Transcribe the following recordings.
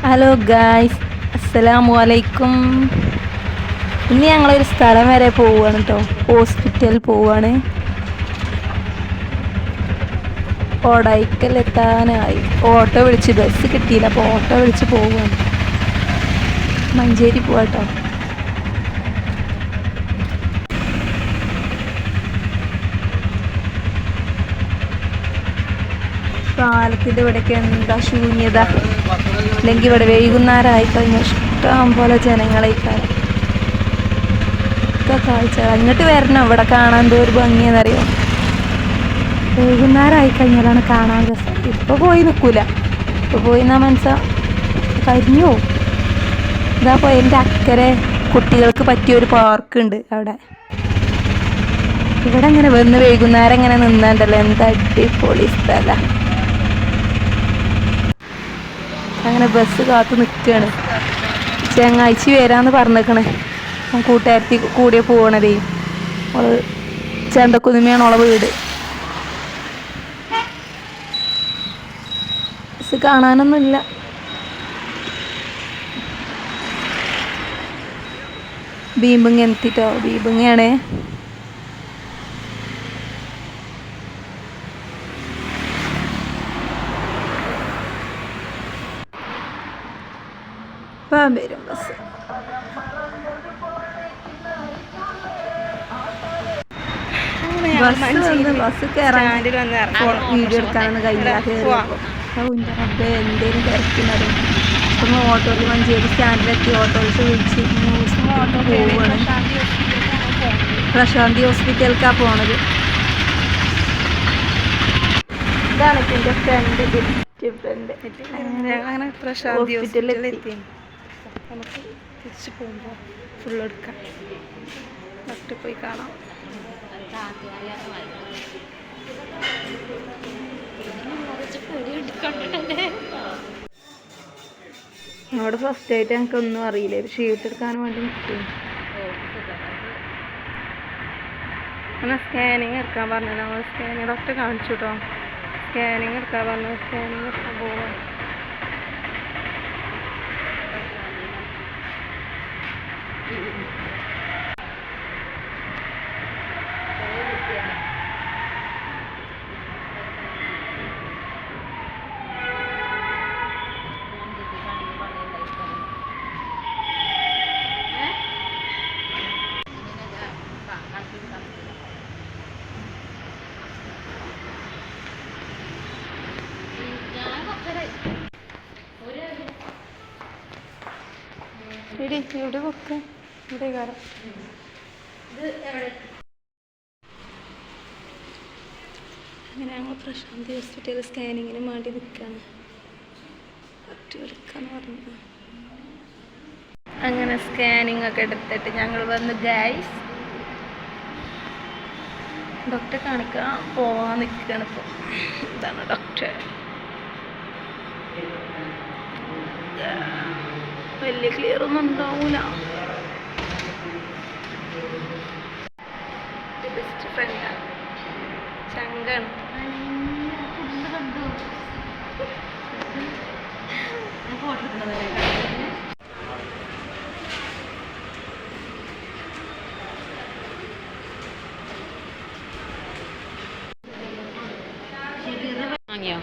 Hello guys, അസ്സലാമു അലൈക്കും. ഇന്ന് ഞങ്ങളൊരു സ്ഥലം വരെ പോവുകയാണ് കേട്ടോ. ഹോസ്പിറ്റലിൽ പോവുകയാണ്. കൊടൈക്കലെത്താനായി. ഓട്ടോ വിളിച്ച്, ബസ് കിട്ടിയില്ല, അപ്പോൾ ഓട്ടോ വിളിച്ച് പോവുകയാണ്. മഞ്ചേരി പോവാട്ടോ. പാലത്തിൻ്റെ ഇവിടെയൊക്കെ എന്താ ശൂന്യത. അല്ലെങ്കിൽ ഇവിടെ വൈകുന്നേരമായി കഴിഞ്ഞാൽ ഇഷ്ടം പോലെ ജനങ്ങളേക്കാരം. ഒക്കെ കാഴ്ച അങ്ങോട്ട് വരണം. ഇവിടെ കാണാൻ എന്തോ ഒരു ഭംഗിയെന്നറിയോ. വൈകുന്നേരമായി കഴിഞ്ഞാലാണ് കാണാൻ രസം. ഇപ്പോൾ പോയി നിൽക്കൂല. ഇപ്പോൾ പോയി എന്നാൽ കരിഞ്ഞോ. ഇതാ പോയി എൻ്റെ അക്കരെ കുട്ടികൾക്ക് പറ്റിയൊരു പാർക്കുണ്ട് അവിടെ. ഇവിടെ ഇങ്ങനെ വന്ന് വൈകുന്നേരം ഇങ്ങനെ നിന്നാണ്ടല്ലോ, എന്താ അടിപൊളി സ്ഥലം. അങ്ങനെ ബസ് കാത്ത് നിൽക്കുകയാണ്. ചങ്ങാഴ്ച വരാമെന്ന് പറഞ്ഞേക്കണേ. കൂട്ടുകാരത്തി കൂടിയ പോകണതേ. അവള് ചെണ്ടക്കുന്നുമയാണ് അവളെ വീട്. ബസ് കാണാനൊന്നുമില്ല. ബീമ്പിങ് എത്തിട്ടോ, ബീമ്പിങ്ങാണേ. വരും ബസ്. ബസ് കയറാൻ വീഡിയോ എടുക്കാനൊന്നും കഴിഞ്ഞില്ല. റബ്ബേ എന്തേലും തിരക്കുന്നത്. അപ്പം ഓട്ടോയിൽ മഞ്ചേരി സ്റ്റാൻഡിലെത്തി. ഓട്ടോറിക്ഷ വിളിച്ച് പോവുകയാണ്. പ്രശാന്തി ഹോസ്പിറ്റലിലേക്കാണ് പോണത്. ഇതാണ് എൻ്റെ ഫ്രണ്ട്. അങ്ങനെ പ്രശാന്തി ഹോസ്പിറ്റലിലെത്തി. നമുക്ക് തിരിച്ച് പോകുമ്പോൾ ഫുള്ളെടുക്കാം. ഡോക്ടറെ പോയി കാണാം. അവിടെ ഫസ്റ്റ് ആയിട്ട് ഞങ്ങൾക്കൊന്നും അറിയില്ല. ഒരു ഷീറ്റ് എടുക്കാൻ വേണ്ടി നിൽക്കും. എന്നാൽ സ്കാനിങ് എടുക്കാൻ പറഞ്ഞു. നമ്മൾ സ്കാനിങ് ഡോക്ടറെ കാണിച്ചു കേട്ടോ. സ്കാനിങ് എടുക്കാൻ പറഞ്ഞു. സ്കാനിങ് എടുക്കാൻ പോവാം. ഇവിടെ വെക്കാം. ഇവിടെ കയറാം. അങ്ങനെ ഞങ്ങൾ പ്രശാന്തി ഹോസ്പിറ്റലിൽ സ്കാനിങ്ങിന് വേണ്ടി നിൽക്കുകയാണ്. ഡോക്ടർ എടുക്കാന്ന് പറഞ്ഞു. അങ്ങനെ സ്കാനിങ് ഒക്കെ എടുത്തിട്ട് ഞങ്ങൾ വന്ന് ഗൈസ് ഡോക്ടറെ കാണിക്കാൻ പോവാൻ നിൽക്കുകയാണ്. ഇപ്പോൾ ഇതാണ് ഡോക്ടർ. വലിയ ക്ലിയർ ഒന്നും ഉണ്ടാവൂല. ബെസ്റ്റ് ഫ്രണ്ടാണ്, ചങ്കാണ്. വാങ്ങിയോ?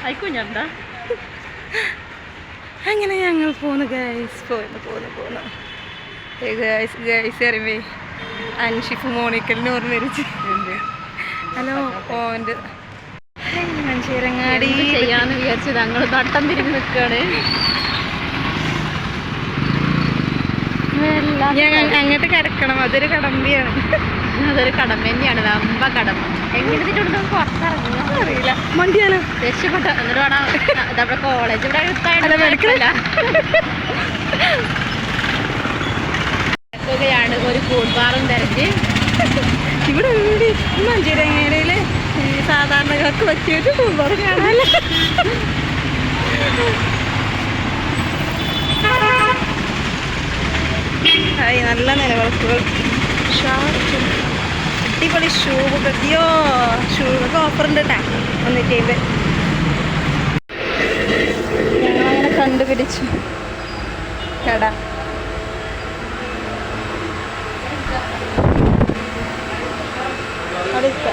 ആയിക്കോഞ്ഞണ്ട. അങ്ങനെ ഞങ്ങൾ പോന്നു ഗൈസ്. പോന്നു ഗൈസ് അറിയുമ്പേ അൻഷിഫ് മോണിക്കലിന് ഓർമ്മ വരിച്ച്. ഹലോ ഓൻ്റെ മഞ്ചേരങ്ങാടി ചെയ്യാന്ന് വിചാരിച്ചത്. ഞങ്ങൾ നട്ടം തിരിഞ്ഞ് നിൽക്കുകയാണ്. അങ്ങോട്ട് കിടക്കണം. അതൊരു കടമ്പയാണ്. അതൊരു കടമ തന്നെയാണ്. വമ്പ കടമ. എങ്ങനെ പുറത്തിറങ്ങുക അറിയില്ല. മണ്ടിയാലോ രക്ഷപ്പെട്ട. എന്നിട്ട് വേണം നമ്മുടെ കോളേജ് ഇവിടെ അടുത്തായിട്ടല്ല. ഒരു കൂൾബാറും തിരഞ്ഞ് ഇവിടെ വീട് മഞ്ചേരിങ്ങരയിൽ ഈ സാധാരണക്കാർക്ക് പറ്റിയൊരു പൂമ്പാറ കാണാനല്ലേ. ഹായ്, നല്ല നിലവിളക്കുകൾ, അടിപൊളി ഷൂവൊക്കെ. അയ്യോ, ഷൂവൊക്കെ ഓഫർ ഉണ്ട് കേട്ടാ, 150. ഞങ്ങളങ്ങനെ കണ്ടുപിടിച്ചു കട. അടുത്ത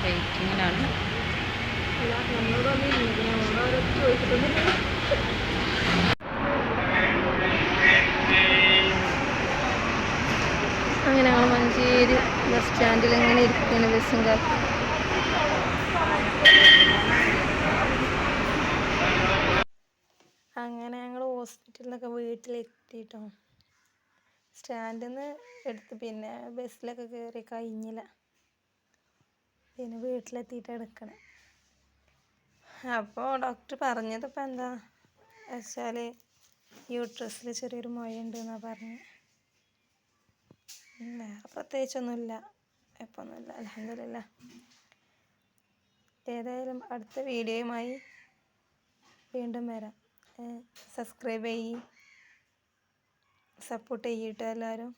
വെയിറ്റിങ്ങിലാണ്. അങ്ങനെ ഞങ്ങൾ മഞ്ചേരി ബസ് സ്റ്റാൻഡിൽ ഇങ്ങനെ ഇരിക്കുന്നു ബസ്സും കാത്ത്. അങ്ങനെ ഞങ്ങൾ ഹോസ്പിറ്റലിൽ നിന്നൊക്കെ വീട്ടിലെത്തിയിട്ടോ. സ്റ്റാൻഡിൽ നിന്ന് എടുത്ത് പിന്നെ ബസ്സിലൊക്കെ കയറി കഴിഞ്ഞില്ല, പിന്നെ വീട്ടിലെത്തിയിട്ട് എടുക്കണം. അപ്പോൾ ഡോക്ടർ പറഞ്ഞത് ഇപ്പം എന്താ വെച്ചാൽ യൂട്രസിൽ ചെറിയൊരു മുഴയുണ്ട് എന്നാണ് പറഞ്ഞത്. വേറെ പ്രത്യേകിച്ചൊന്നുമില്ല, കുഴപ്പമൊന്നുമില്ല, അൽഹംദുലില്ലാ. ഏതായാലും അടുത്ത വീഡിയോയുമായി വീണ്ടും വരാം. സബ്സ്ക്രൈബ് ചെയ്യ്, സപ്പോർട്ട് ചെയ്യട്ടോ എല്ലാവരും.